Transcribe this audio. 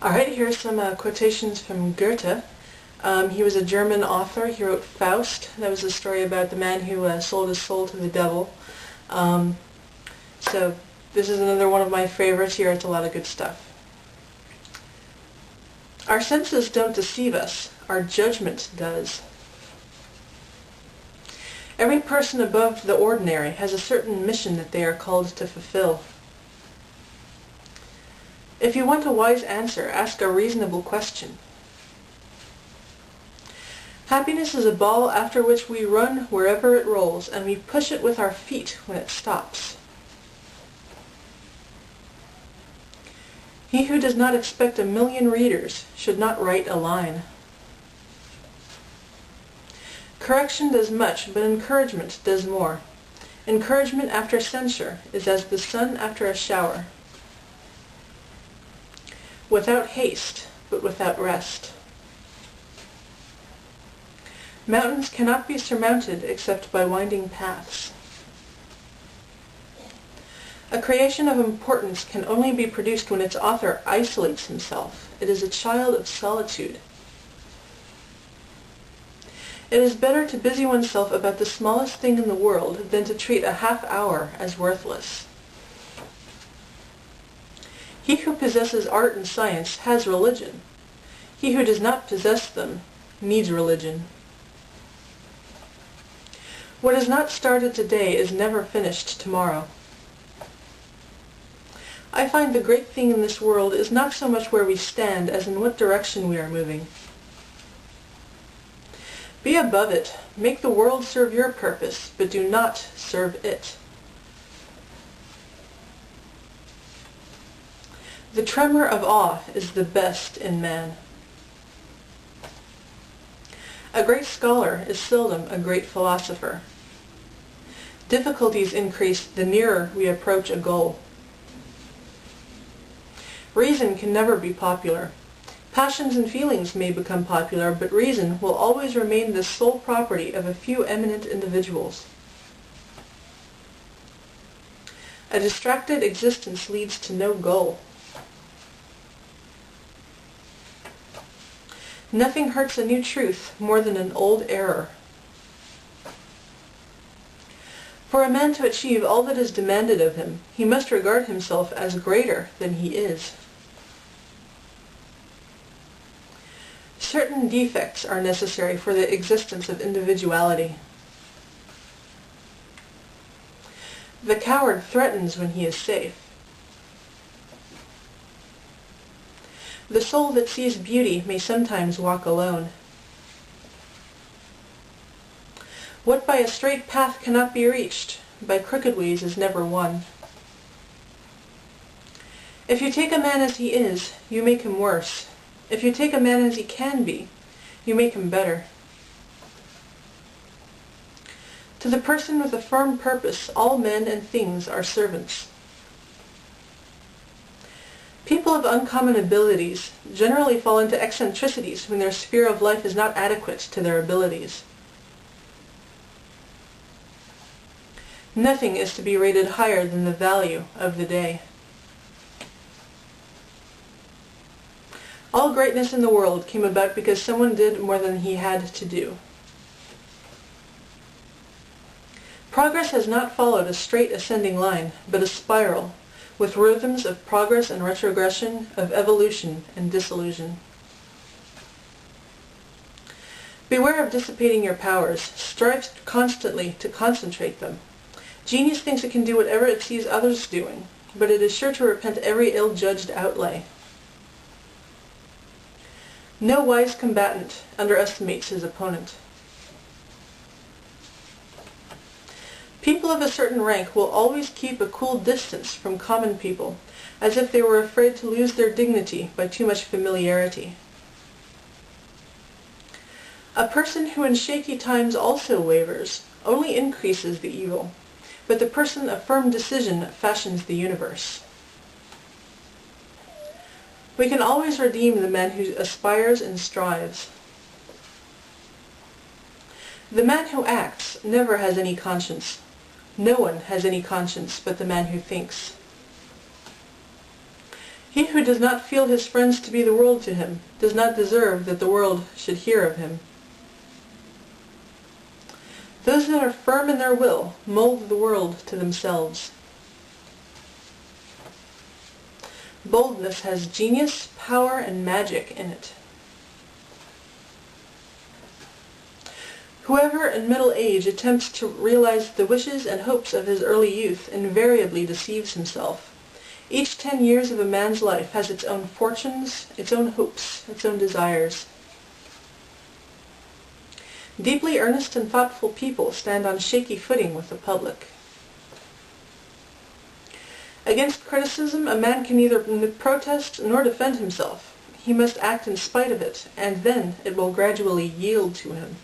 Alright, here's some quotations from Goethe. He was a German author. He wrote Faust. That was a story about the man who sold his soul to the devil. So this is another one of my favorites. He writes a lot of good stuff. Our senses don't deceive us. Our judgment does. Every person above the ordinary has a certain mission that they are called to fulfill. If you want a wise answer, ask a reasonable question. Happiness is a ball after which we run wherever it rolls, and we push it with our feet when it stops. He who does not expect 1,000,000 readers should not write a line. Correction does much, but encouragement does more. Encouragement after censure is as the sun after a shower. Without haste, but without rest. Mountains cannot be surmounted except by winding paths. A creation of importance can only be produced when its author isolates himself. It is a child of solitude. It is better to busy oneself about the smallest thing in the world than to treat a half hour as worthless. He who possesses art and science has religion. He who does not possess them needs religion. What is not started today is never finished tomorrow. I find the great thing in this world is not so much where we stand as in what direction we are moving. Be above it. Make the world serve your purpose, but do not serve it. The tremor of awe is the best in man. A great scholar is seldom a great philosopher. Difficulties increase the nearer we approach a goal. Reason can never be popular. Passions and feelings may become popular, but reason will always remain the sole property of a few eminent individuals. A distracted existence leads to no goal. Nothing hurts a new truth more than an old error. For a man to achieve all that is demanded of him, he must regard himself as greater than he is. Certain defects are necessary for the existence of individuality. The coward threatens when he is safe. The soul that sees beauty may sometimes walk alone. What by a straight path cannot be reached, by crooked ways is never won. If you take a man as he is, you make him worse. If you take a man as he can be, you make him better. To the person with a firm purpose, all men and things are servants. People of uncommon abilities generally fall into eccentricities when their sphere of life is not adequate to their abilities. Nothing is to be rated higher than the value of the day. All greatness in the world came about because someone did more than he had to do. Progress has not followed a straight ascending line, but a spiral, with rhythms of progress and retrogression, of evolution and dissolution. Beware of dissipating your powers. Strive constantly to concentrate them. Genius thinks it can do whatever it sees others doing, but it is sure to repent every ill-judged outlay. No wise combatant underestimates his opponent. People of a certain rank will always keep a cool distance from common people, as if they were afraid to lose their dignity by too much familiarity. A person who in shaky times also wavers only increases the evil, but the person of firm decision fashions the universe. We can always redeem the man who aspires and strives. The man who acts never has any conscience. No one has any conscience but the man who thinks. He who does not feel his friends to be the world to him does not deserve that the world should hear of him. Those that are firm in their will mold the world to themselves. Boldness has genius, power, and magic in it. Whoever in middle age attempts to realize the wishes and hopes of his early youth invariably deceives himself. Each 10 years of a man's life has its own fortunes, its own hopes, its own desires. Deeply earnest and thoughtful people stand on shaky footing with the public. Against criticism, a man can neither protest nor defend himself. He must act in spite of it, and then it will gradually yield to him.